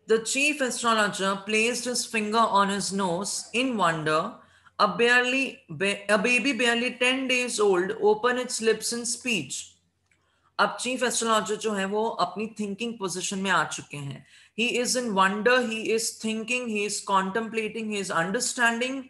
The chief astrologer placed his finger on his nose in wonder. A baby barely 10 days old opened its lips in speech. अब chief astrologer जो है वो अपनी thinking position में आ चुके हैं. He is in wonder, he is thinking, he is contemplating, he is understanding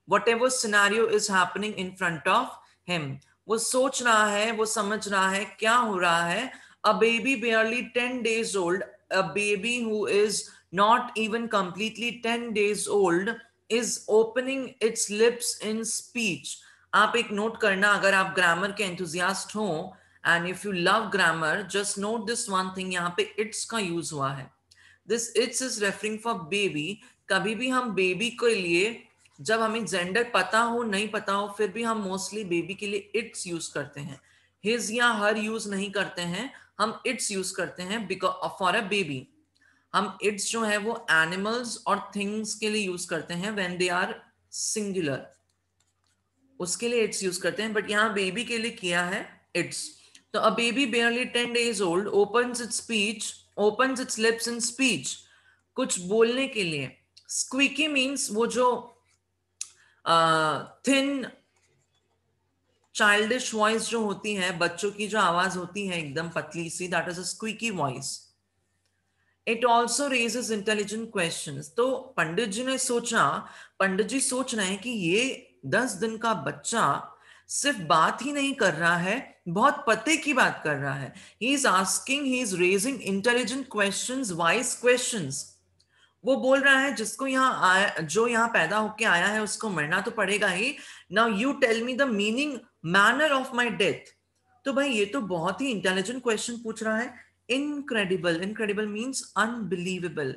whatever scenario is happening in front of him. वो सोच रहा है, वो समझ रहा है क्या हो रहा है. A baby barely 10 days old, a baby who is not even completely 10 days old is opening its lips in speech. आप एक नोट करना, अगर आप ग्रामर के एंथुजियास्ट हो and if you love grammar, just note this one thing. यहाँ पे it's का यूज हुआ है. This it's is referring for baby. कभी भी हम बेबी के लिए, जब हमें जेंडर पता हो नहीं पता हो, फिर भी हम मोस्टली बेबी के लिए इट्स यूज करते हैं. हिज या हर यूज नहीं करते हैं, हम इट्स यूज करते हैं बिकॉज फॉर अ बेबी. हम इट्स जो है वो एनिमल्स और थिंग्स के लिए यूज करते हैं व्हेन दे आर सिंगुलर, उसके लिए इट्स यूज करते हैं. बट यहाँ बेबी के लिए किया है इट्स. तो a baby barely 10 days old opens its lips in speech. कुछ बोलने के लिए. स्क्वीकी मीन्स वो जो थिन चाइल्डिश वॉइस जो होती है, बच्चों की जो आवाज होती है एकदम पतली सी, that is a squeaky voice. It also raises intelligent questions. तो पंडित जी ने सोचा, पंडित जी सोच रहे हैं कि ये 10 दिन का बच्चा सिर्फ बात ही नहीं कर रहा है, बहुत पते की बात कर रहा है. He is asking, he is raising intelligent questions, wise questions. वो बोल रहा है जिसको यहाँ आया, जो यहाँ पैदा होके आया है उसको मरना तो पड़ेगा ही. Now you tell me the meaning, manner of my death. तो भाई ये तो बहुत ही इंटेलिजेंट क्वेश्चन पूछ रहा है. Incredible, incredible means unbelievable,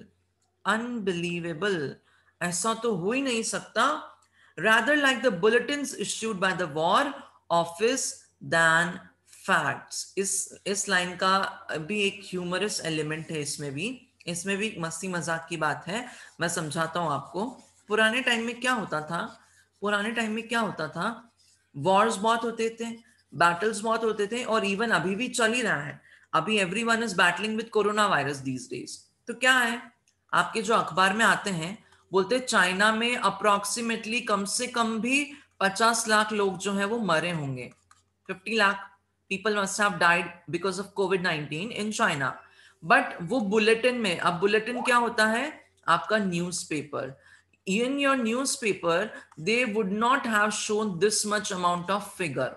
unbelievable, ऐसा तो हो ही नहीं सकता. rather like the bulletins issued by the war office than facts. इस लाइन का भी एक ह्यूमरस एलिमेंट है इसमें भी. इसमें भी मस्ती मजाक की बात है. मैं समझाता हूं आपको. पुराने टाइम में क्या होता था, पुराने टाइम में क्या होता था, वॉर्स बहुत होते थे, बैटल्स बहुत होते थे, और इवन अभी भी चल ही रहा है. अभी everyone is battling with corona virus these days. तो क्या है, आपके जो अखबार में आते हैं, बोलते चाइना में अप्रोक्सीमेटली कम से कम भी 50 लाख लोग जो है वो मरे होंगे. 50 lakh people must have died because of COVID-19 in China. But वो बुलेटिन में, अब बुलेटिन क्या होता है, आपका newspaper. in your newspaper they would not have shown this much amount of figure.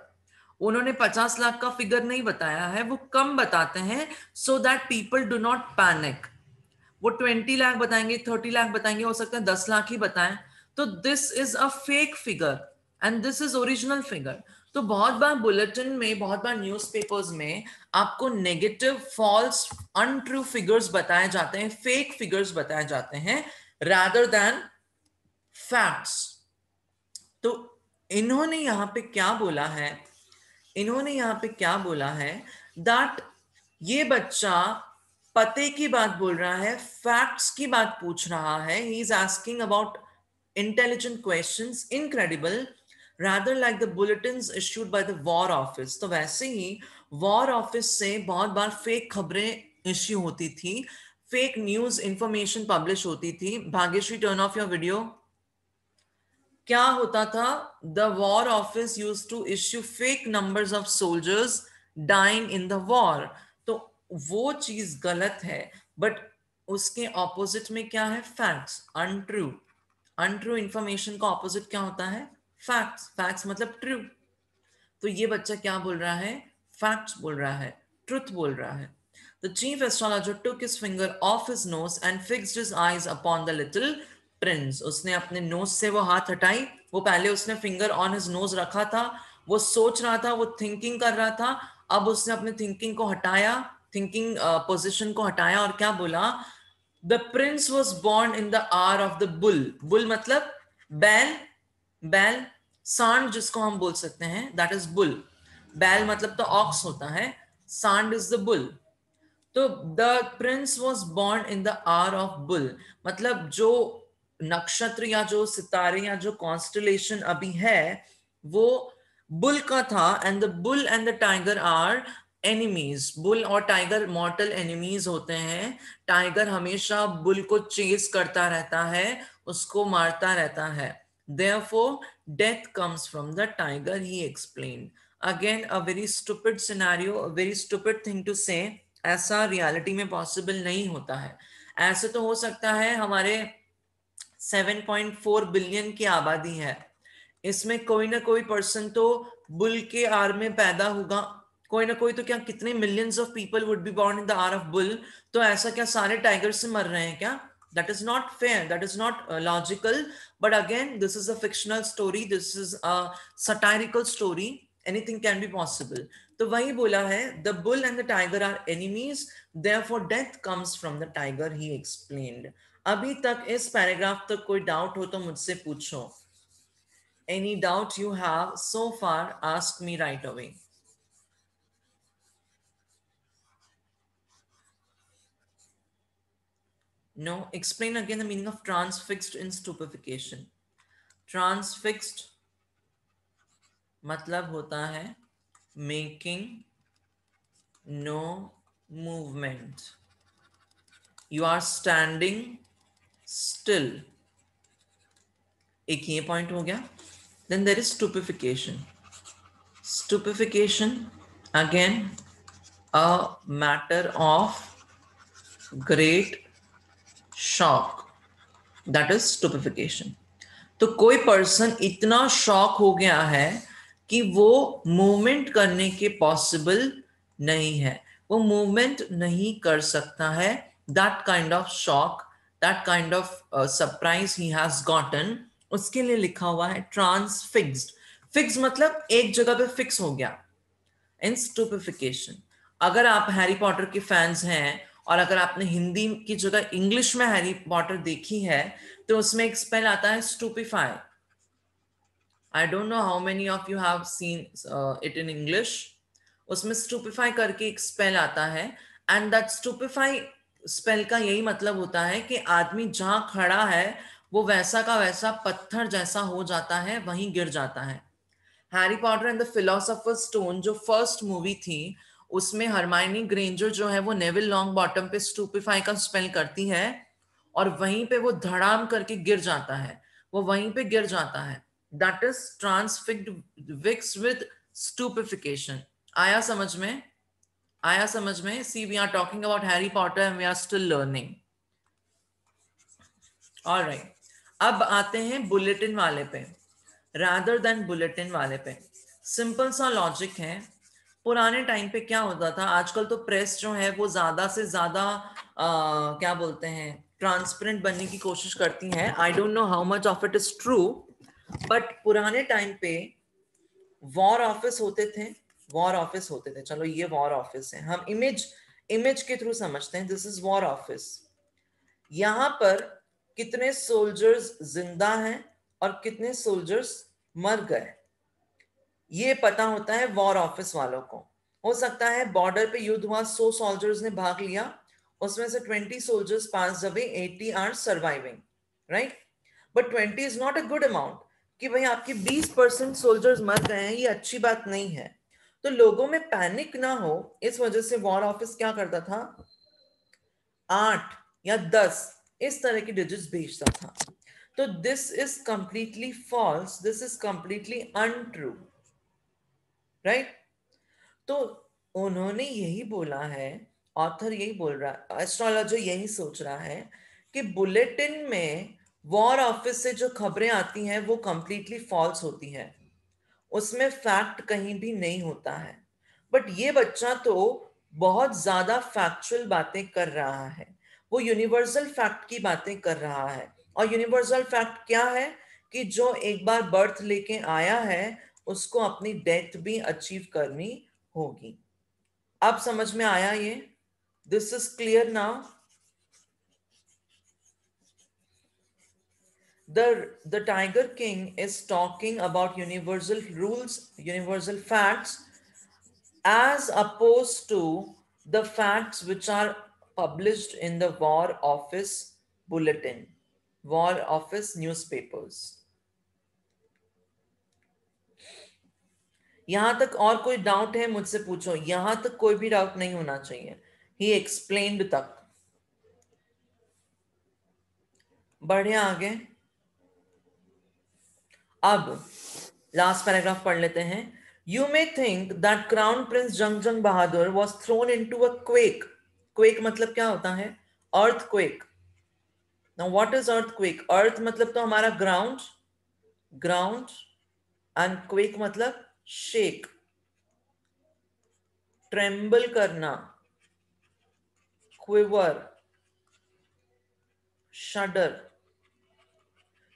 उन्होंने 50 लाख का फिगर नहीं बताया है, वो कम बताते हैं so that people do not panic. वो 20 लाख बताएंगे, 30 लाख बताएंगे, हो सकता है 10 लाख ही बताएं. तो this is a fake figure and this is original figure. तो बहुत बार बुलेटिन में, बहुत बार न्यूज़पेपर्स में आपको नेगेटिव, फॉल्स, अनट्रू फिगर्स बताए जाते हैं, फेक फिगर्स बताए जाते हैं रादर देन फैक्ट्स. तो इन्होंने यहां पे क्या बोला है, इन्होंने यहां पे क्या बोला है, दैट ये बच्चा पते की बात बोल रहा है, फैक्ट्स की बात पूछ रहा है. He is asking about intelligent questions, incredible, rather like the bulletins issued by the war office. तो वैसे ही वॉर ऑफिस से बहुत बार फेक खबरें इश्यू होती थी, फेक न्यूज इंफॉर्मेशन पब्लिश होती थी. Bhagyashree, turn off your video. क्या होता था, the war office used to issue fake numbers of soldiers dying in the war. तो वो चीज गलत है. बट उसके ऑपोजिट में क्या है, फैक्ट्स, अनट्रू. अनट्रू इंफॉर्मेशन का ऑपोजिट क्या होता है, फैक्ट्स. फैक्ट्स मतलब ट्रू. तो ये बच्चा क्या बोल रहा है, फैक्ट्स बोल रहा है, ट्रुथ बोल रहा है. The chief astrologer took his finger off his nose and fixed his eyes upon the little prince. उसने अपने नोज से वो हाथ हटाई. वो पहले उसने फिंगर ऑन हिज नोज रखा था, वो सोच रहा था, वो थिंकिंग कर रहा था. अब उसने अपने थिंकिंग को हटाया, थिंकिंग पोजिशन को हटाया, और क्या बोला, the Prince was born in the hour of the bull. Bull मतलब बैल, बैल, सांड जिसको हम बोल सकते हैं, दैट इज बुल. बैल मतलब तो ऑक्स होता है, सांड इज द बुल. तो the Prince was born in the hour of bull, मतलब जो नक्षत्र या जो सितारे या जो कॉन्स्टलेशन अभी है वो बुल का था. And the bull and the tiger are enemies, bull और टाइगर मॉर्टल एनिमीज होते हैं। टाइगर हमेशा बुल को चेस करता रहता है, उसको मारता रहता है। Therefore, death comes from the tiger, he explained. Again, a very stupid scenario, a very stupid thing to say. ऐसा रियलिटी में पॉसिबल नहीं होता है। ऐसे तो हो सकता है, हमारे 7.4 बिलियन की आबादी है, इसमें कोई ना कोई पर्सन तो बुल के आर में पैदा होगा, कोई ना कोई तो, क्या कितने millions of people would be born in the year of bull, तो ऐसा क्या सारे टाइगर से मर रहे हैं क्या? That is not fair, that is not logical. But again, this is a fictional story, this is a satirical story, anything can be possible. तो वही बोला है, the bull and the tiger are enemies, therefore death comes from the tiger, he explained. अभी तक इस paragraph तक कोई doubt हो तो मुझसे पूछो। Any doubt you have so far, ask me right away. No? Explain again the meaning of transfixed in stupefaction. Transfixed मतलब होता है making no movement. You are standing still. एक ये पॉइंट हो गया. Then there is stupefaction. Stupefaction, again, a matter of great shock. That is stupefaction. तो कोई person इतना शॉक हो गया है कि वो मूवमेंट करने के पॉसिबल नहीं है, वो मूवमेंट नहीं कर सकता है। That kind of shock, that kind of surprise he has gotten, उसके लिए लिखा हुआ है ट्रांसफिक्स्ड। फिक्स मतलब एक जगह पे फिक्स हो गया। इन स्टूपिफिकेशन, अगर आप हैरी पॉटर के फैंस हैं और अगर आपने हिंदी की जगह इंग्लिश में हैरी पॉटर देखी है, तो उसमें एक स्पेल आता है stupefy. I don't know how many of you have seen it in English. उसमें स्टूपिफाई करके एक स्पेल आता है, एंड दैट स्टूपिफाई स्पेल का यही मतलब होता है कि आदमी जहां खड़ा है वो वैसा का वैसा पत्थर जैसा हो जाता है, वहीं गिर जाता है। Harry Potter and the philosopher stone जो फर्स्ट मूवी थी, उसमें हरमाइनी ग्रेंजर जो है वो नेविल लॉन्ग बॉटम पे स्टूपिफाई का स्पेल करती है, और वहीं पे वो धड़ाम करके गिर जाता है, वो वहीं पे गिर जाता है। That is transfixed wicks with stupefaction. आया समझ में? आया समझ में? See, we are talking about Harry Potter and we are still learning. Alright, अब आते हैं बुलेटिन वाले पे, रादर देन बुलेटिन वाले पे। सिंपल सा लॉजिक है। पुराने टाइम पे क्या होता था, आजकल तो प्रेस जो है वो ज्यादा से ज्यादा क्या बोलते हैं, ट्रांसपेरेंट बनने की कोशिश करती है। आई don't know how much of it is true, but पुराने टाइम पे वॉर ऑफिस होते थे, वॉर ऑफिस होते थे। चलो ये वॉर ऑफिस है, हम इमेज इमेज के थ्रू समझते हैं, दिस इज वॉर ऑफिस। यहां पर कितने सोल्जर्स जिंदा हैं और कितने सोल्जर्स मर गए, ये पता होता है वॉर ऑफिस वालों को। हो सकता है बॉर्डर पे युद्ध हुआ, 100 सोल्जर्स ने भाग लिया, उसमें से 20 soldiers pass away, 80 are surviving, right? But 20 is not a good amount, कि भाई आपके 20% सोल्जर्स मर गए हैं, ये अच्छी बात नहीं है। तो लोगों में पैनिक ना हो, इस वजह से वॉर ऑफिस क्या करता था, 8 या 10 इस तरह की डिजिट्स भेजता था। तो this is completely false, this is completely untrue, right? तो उन्होंने यही बोला है, ऑथर यही बोल रहा है, एस्ट्रोलॉजर यही सोच रहा है कि बुलेटिन में वॉर ऑफिस से जो खबरें आती हैं वो कंप्लीटली फॉल्स होती हैं, उसमें फैक्ट कहीं भी नहीं होता है। बट ये बच्चा तो बहुत ज्यादा फैक्चुअल बातें कर रहा है, वो यूनिवर्सल फैक्ट की बातें कर रहा है। और यूनिवर्सल फैक्ट क्या है, कि जो एक बार बर्थ लेके आया है उसको अपनी डेथ भी अचीव करनी होगी। अब समझ में आया ये? This is clear now? The Tiger King is talking about universal rules, universal facts, as opposed to the facts which are published in the War Office bulletin, War Office newspapers. यहां तक और कोई डाउट है मुझसे पूछो, यहां तक कोई भी डाउट नहीं होना चाहिए, ही एक्सप्लेन्ड तक। बढ़े आगे। अब लास्ट पैराग्राफ पढ़ लेते हैं। You may think that crown prince Jangjang Bahadur was thrown into a quake. Quake मतलब क्या होता है? Earthquake. Now what is earthquake? Earth मतलब तो हमारा ग्राउंड, ग्राउंड, एंड क्वेक मतलब शेक, ट्रेम्बल करना, क्विवर, शडर।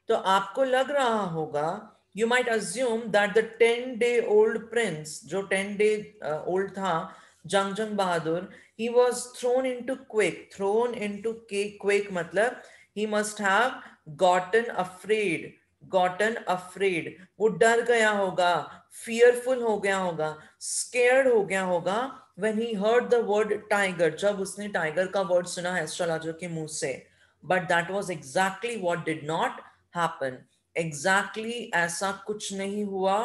तो आपको लग रहा होगा, you might assume that the 10-day-old prince, जो 10 डे ओल्ड था, Jangjang Bahadur, he was thrown into quake. Throne into quake मतलब he must have gotten afraid, gotten afraid, वो डर गया होगा, फियरफुल हो गया होगा, स्केर्ड हो गया होगा, when he heard the word tiger, जब उसने टाइगर का वर्ड सुना एस्ट्रोलॉजर के मुंह से। but that was exactly what did not happen. Exactly ऐसा कुछ नहीं हुआ।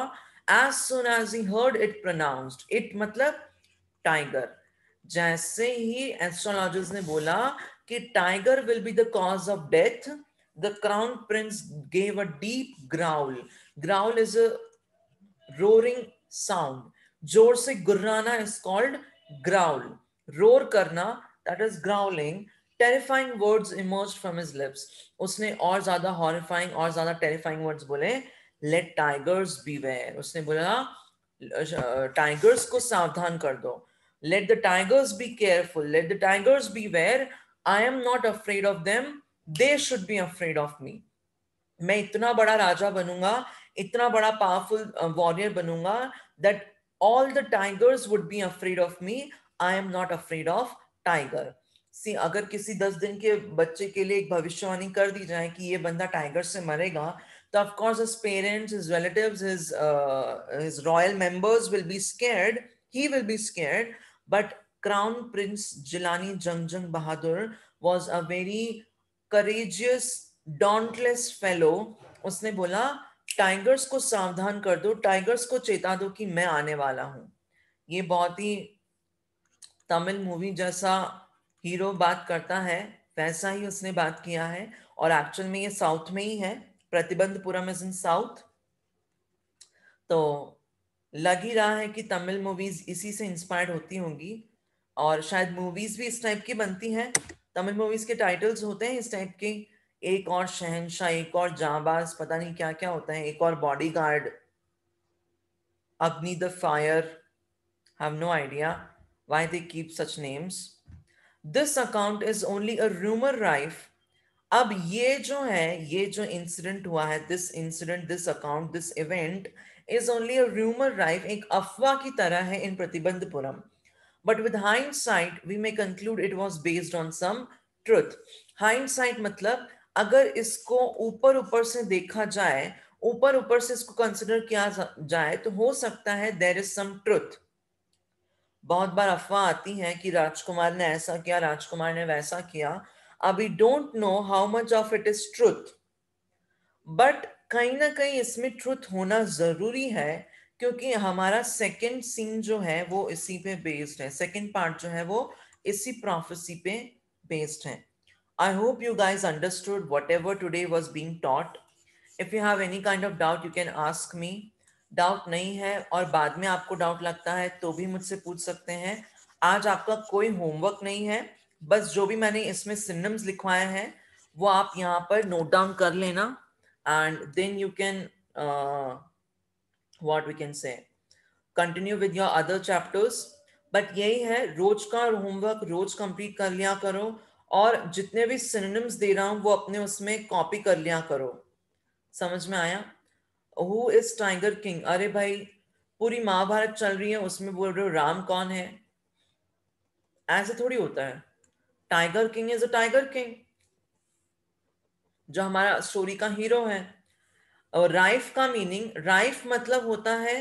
as soon as he heard it pronounced, it मतलब टाइगर, जैसे ही एस्ट्रोलॉजर्स ने बोला कि tiger will be the cause of death, the crown prince gave a deep growl. Growl is a roaring sound, जोर से गुर्राना इज कॉल्ड ग्राउल, रोर करना, that is growling. Terrifying words emerged from his lips, उसने और ज्यादा horrifying और ज्यादा terrifying words बोले। लेट टाइगर्स बीवेयर, उसने बोला टाइगर्स को सावधान कर दो। Let the tigers be careful, let the tigers beware, I am not afraid of them, they should be afraid of me. मैं इतना बड़ा राजा बनूंगा, इतना बड़ा पावरफुल वॉरियर बनूंगा, that all the tigers would be afraid of me, I am not afraid of tiger. See, अगर किसी 10 दिन के बच्चे के लिए एक भविष्यवाणी कर दी जाए कि ये बंदा टाइगर से मरेगा, तो of course his parents, his relatives, his royal members will be scared, he will be scared. But crown prince Jilani Jangjang Bahadur was a very courageous, dauntless fellow. उसने बोला टाइगर्स को सावधान कर दो, टाइगर्स को चेता दो कि मैं आने वाला हूं। ये बहुत ही तमिल मूवी जैसा हीरो बात करता है, वैसा ही उसने बात किया है। और एक्चुअल में ये साउथ में ही है, प्रतिबंधपुरम इज इन साउथ। तो लग ही रहा है कि तमिल मूवीज इसी से इंस्पायर्ड होती होंगी, और शायद मूवीज भी इस टाइप की बनती हैं। तमिल मूवीज के टाइटल्स होते हैं इस टाइप के, एक और शहंशाह, एक और जाबाज, पता नहीं क्या क्या होता है, एक और bodyguard, Agni the fire, have no idea why they keep such names. This account is only a rumour rife. अब ये जो है, ये जो इंसिडेंट हुआ है, this incident, this account, this event is only a rumour rife, एक अफवाह की तरह है इन Pratibandapuram. But with hindsight, we may conclude it was based on some truth. Hindsight मतलब अगर इसको ऊपर ऊपर से देखा जाए, ऊपर ऊपर से इसको कंसिडर किया जाए, तो हो सकता है there is some truth। बहुत बार अफवाह आती है कि राजकुमार ने ऐसा किया, राजकुमार ने वैसा किया। अभी don't know how much of it is truth, but कहीं ना कहीं इसमें ट्रुथ होना जरूरी है, क्योंकि हमारा सेकंड सीन जो है वो इसी पे बेस्ड है, सेकंड पार्ट जो है वो इसी प्रोफेसी पे बेस्ड है। I hope you guys understood what ever today was being taught. If you have any kind of doubt you can ask me. Doubt नहीं है और बाद में आपको डाउट लगता है तो भी मुझसे पूछ सकते हैं। आज आपका कोई होमवर्क नहीं है, बस जो भी मैंने इसमें सिनोनिम्स लिखवाए हैं वो आप यहाँ पर नोट डाउन कर लेना, and then you can what we can say continue with your other chapters। But यही है, रोज का होमवर्क रोज कंप्लीट कर लिया करो, और जितने भी सिनोनिम्स दे रहा हूं वो अपने उसमें कॉपी कर लिया करो। समझ में आया? Who is tiger king? अरे भाई, पूरी महाभारत चल रही है, उसमें बोल रहे हो राम कौन है? ऐसे थोड़ी होता है। Tiger king is a tiger king, जो हमारा स्टोरी का हीरो है। और राइफ का मीनिंग, राइफ मतलब होता है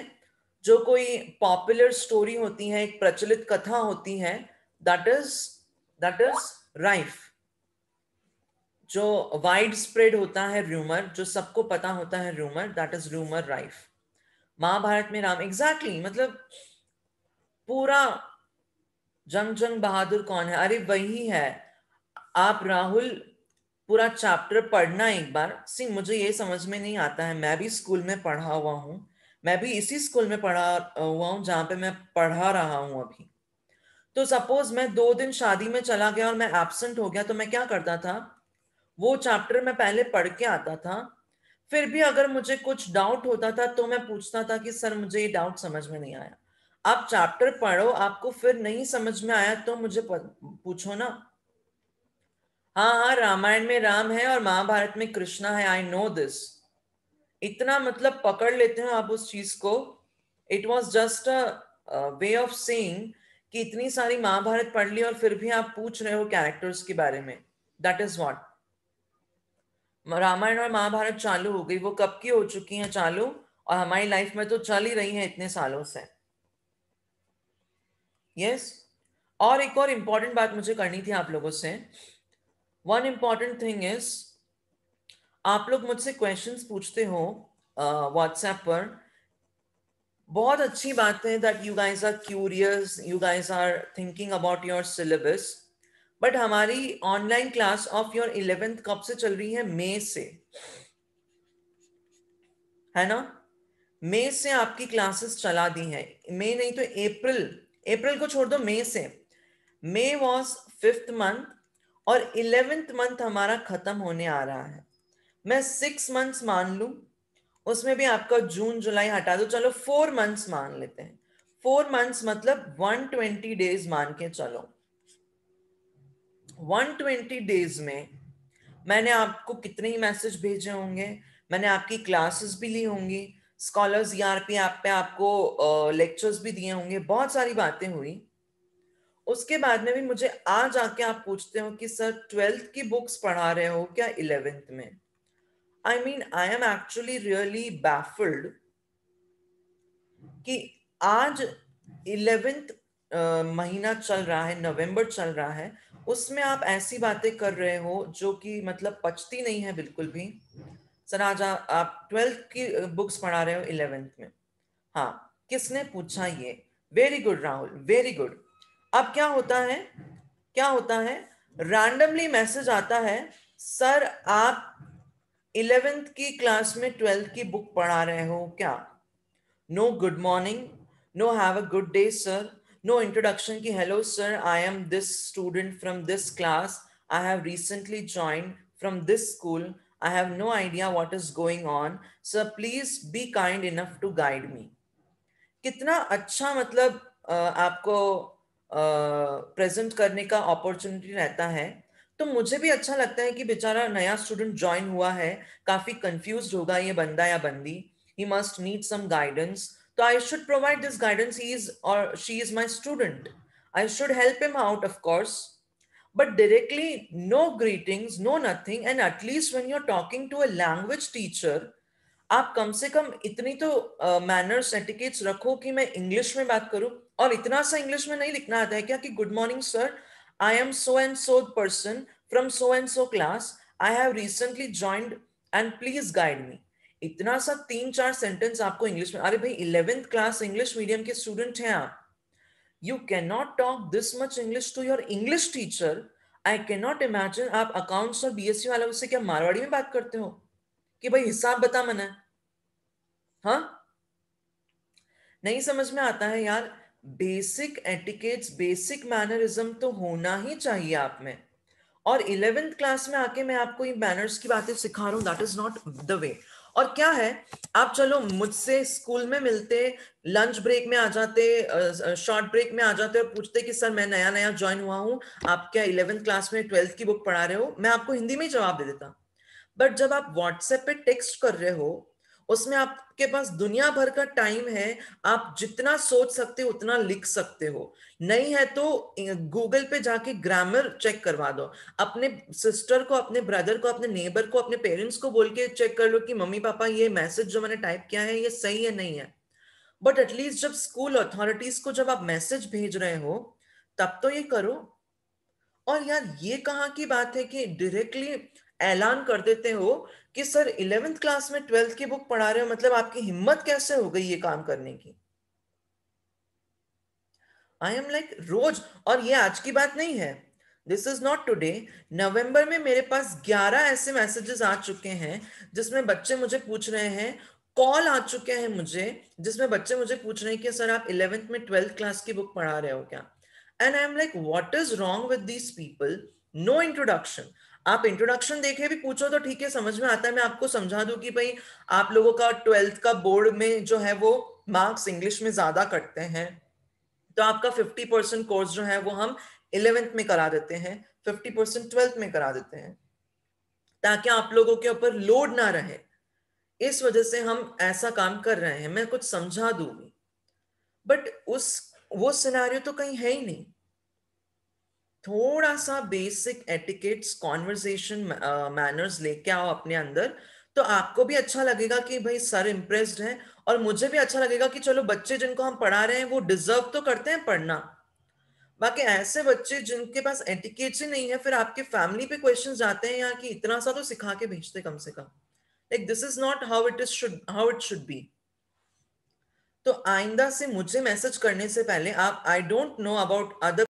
जो कोई पॉपुलर स्टोरी होती है, एक प्रचलित कथा होती है, दैट इज राइफ। जो वाइड स्प्रेड होता है, रूमर, जो सबको पता होता है rumour, that is rumour rife. Mahabharata में राम, एग्जैक्टली मतलब पूरा जंग जंग बहादुर कौन है, अरे वही है। आप राहुल पूरा चैप्टर पढ़ना एक बार। सी मुझे ये समझ में नहीं आता है, मैं भी स्कूल में पढ़ा हुआ हूँ, मैं भी इसी स्कूल में पढ़ा हुआ हूँ जहाँ पे मैं पढ़ा रहा हूँ अभी। तो सपोज मैं 2 दिन शादी में चला गया और मैं एब्सेंट हो गया, तो मैं क्या करता था, वो चैप्टर मैं पहले पढ़ के आता था। फिर भी अगर मुझे कुछ डाउट होता था तो मैं पूछता था कि सर मुझे ये डाउट समझ में नहीं आया। आप चैप्टर पढ़ो, आपको फिर नहीं समझ में आया तो मुझे पूछो ना। हाँ हाँ, रामायण में राम है और महाभारत में कृष्णा है, आई नो दिस। इतना मतलब पकड़ लेते हो आप उस चीज को। It was just a way of saying कि इतनी सारी महाभारत पढ़ ली और फिर भी आप पूछ रहे हो कैरेक्टर्स के बारे में। That is what. रामायण और महाभारत चालू हो गई, वो कब की हो चुकी हैं चालू, और हमारी लाइफ में तो चल ही रही है इतने सालों से। यस। और एक और इम्पॉर्टेंट बात मुझे करनी थी आप लोगों से। वन इम्पॉर्टेंट थिंग इज, आप लोग मुझसे क्वेश्चंस पूछते हो व्हाट्सएप पर। बहुत अच्छी बात है that you guys are curious, you guys are thinking about your syllabus. But हमारी online class of your 11th कब से चल रही है, मई से, है ना। मई से आपकी क्लासेस चला दी हैं, मई नहीं तो अप्रैल, अप्रैल को छोड़ दो, मई से। मई वॉज 5th मंथ और 11th मंथ हमारा खत्म होने आ रहा है। मैं 6 मंथ्स मान लूं, उसमें भी आपका जून जुलाई हटा दो, चलो 4 मंथ्स मान लेते हैं। 4 मंथ्स मतलब 120 डेज मान के चलो। 120 डेज में मैंने आपको कितने ही मैसेज भेजे होंगे, मैंने आपकी क्लासेस भी ली होंगी, स्कॉलर्स ईआरपी ऐप पे आपको लेक्चर्स भी दिए होंगे, बहुत सारी बातें हुई। उसके बाद में भी मुझे आज आके आप पूछते हो कि सर 12th की बुक्स पढ़ा रहे हो क्या 11th में। I mean I am actually really baffled कि आज 11th महीना चल रहा है, नवंबर चल रहा है, उसमें आप ऐसी बातें कर रहे हो जो कि मतलब पचती नहीं है बिल्कुल भी। सर आज आप 12th की बुक्स पढ़ा रहे हो 11th में। हाँ, किसने पूछा ये? Very good Rahul, very good. अब क्या होता है, क्या होता है, रैंडमली मैसेज आता है, सर आप 11th की क्लास में 12th की बुक पढ़ा रहे हो क्या? No good morning, no have a good day sir, no introduction की hello sir I am this student from this class, I have recently joined from this school, I have no idea what is going on, sir please be kind enough to guide me. कितना अच्छा मतलब आपको present करने का opportunity रहता है। तो मुझे भी अच्छा लगता है कि बेचारा नया स्टूडेंट ज्वाइन हुआ है, काफी कंफ्यूज्ड होगा ये बंदा या बंदी, he must need some guidance, तो I should provide this guidance, he is और she is my student, I should help him out of course. But directly, no greetings, no nothing. And at least when you're talking to a language teacher, आप कम से कम इतनी तो manners etiquettes रखो कि मैं English में बात करूं। और इतना सा इंग्लिश में नहीं लिखना आता है क्या कि good morning sir, I am so and so person from so and so class, I have recently joined and please guide me. इतना सा 3-4 सेंटेंस आपको इंग्लिश में, अरे भाई 11th क्लास इंग्लिश मीडियम के स्टूडेंट हैं आप, you can not talk this much English to your English teacher. I can not imagine आप अकाउंट्स और बीएससी वालों से क्या मारवाड़ी में बात करते हो कि भाई हिसाब बता मना। हाँ, नहीं समझ में आता है यार। बेसिक एटिकेट्स, बेसिक मैनरिज्म तो होना ही चाहिए आप में। और 11th क्लास में आके मैं आपको ये मैनर्स की बातें सिखा रहा हूँ, that is not the way. और क्या है, आप चलो मुझसे स्कूल में मिलते, लंच ब्रेक में आ जाते, शॉर्ट ब्रेक में आ जाते और पूछते कि सर मैं नया नया ज्वाइन हुआ हूँ, आप क्या 11th क्लास में 12th की बुक पढ़ा रहे हो, मैं आपको हिंदी में ही जवाब दे देता। बट जब आप व्हाट्सएप पे टेक्स्ट कर रहे हो, उसमें आपके पास दुनिया भर का टाइम है, आप जितना सोच सकते हो उतना लिख सकते हो। नहीं है तो गूगल पे जाके ग्रामर चेक करवा दो, अपने सिस्टर को, अपने ब्रदर को, अपने नेबर को, अपने पेरेंट्स को बोल के चेक कर लो कि मम्मी पापा ये मैसेज जो मैंने टाइप किया है ये सही है नहीं है। बट एटलीस्ट जब स्कूल अथॉरिटीज को जब आप मैसेज भेज रहे हो तब तो ये करो। और यार ये कहाँ की बात है कि डायरेक्टली ऐलान कर देते हो कि सर 11th क्लास में 12th की बुक पढ़ा रहे हो, मतलब आपकी हिम्मत कैसे हो गई ये काम करने की? आई एम लाइक रोज, और ये आज की बात नहीं है, दिस इज नॉट टुडे। नवंबर में मेरे पास 11 ऐसे मैसेजेस आ चुके हैं जिसमें बच्चे मुझे पूछ रहे हैं, कॉल आ चुके हैं मुझे जिसमें बच्चे मुझे पूछ रहे हैं कि सर आप 11th में 12th क्लास की बुक पढ़ा रहे हो क्या? And I am like what is wrong with these people? No introduction. आप इंट्रोडक्शन देखे भी पूछो तो ठीक है, समझ में आता है, मैं आपको समझा दूं कि भाई आप लोगों का 12th का बोर्ड में जो है वो मार्क्स इंग्लिश में ज्यादा कटते हैं, तो आपका 50% कोर्स जो है वो हम 11th में करा देते हैं, 50% 12th में करा देते हैं, ताकि आप लोगों के ऊपर लोड ना रहे। इस वजह से हम ऐसा काम कर रहे हैं, मैं कुछ समझा दूंगी। बट उस वो सिनेरियो तो कहीं है ही नहीं। थोड़ा सा बेसिक एटिकेट्स, कॉन्वर्सेशन मैनर्स लेके आओ अपने अंदर, तो आपको भी अच्छा लगेगा कि भाई सर इम्प्रेस्ड है, और मुझे भी अच्छा लगेगा कि चलो बच्चे जिनको हम पढ़ा रहे हैं वो डिजर्व तो करते हैं पढ़ना। बाकी ऐसे बच्चे जिनके पास एटिकेट्स ही नहीं है, फिर आपके फैमिली पे क्वेश्चंस जाते हैं यहाँ कि इतना सा तो सिखा के भेजते कम से कम। Like this is not how it should be. तो आइंदा से मुझे मैसेज करने से पहले आप, I don't know about other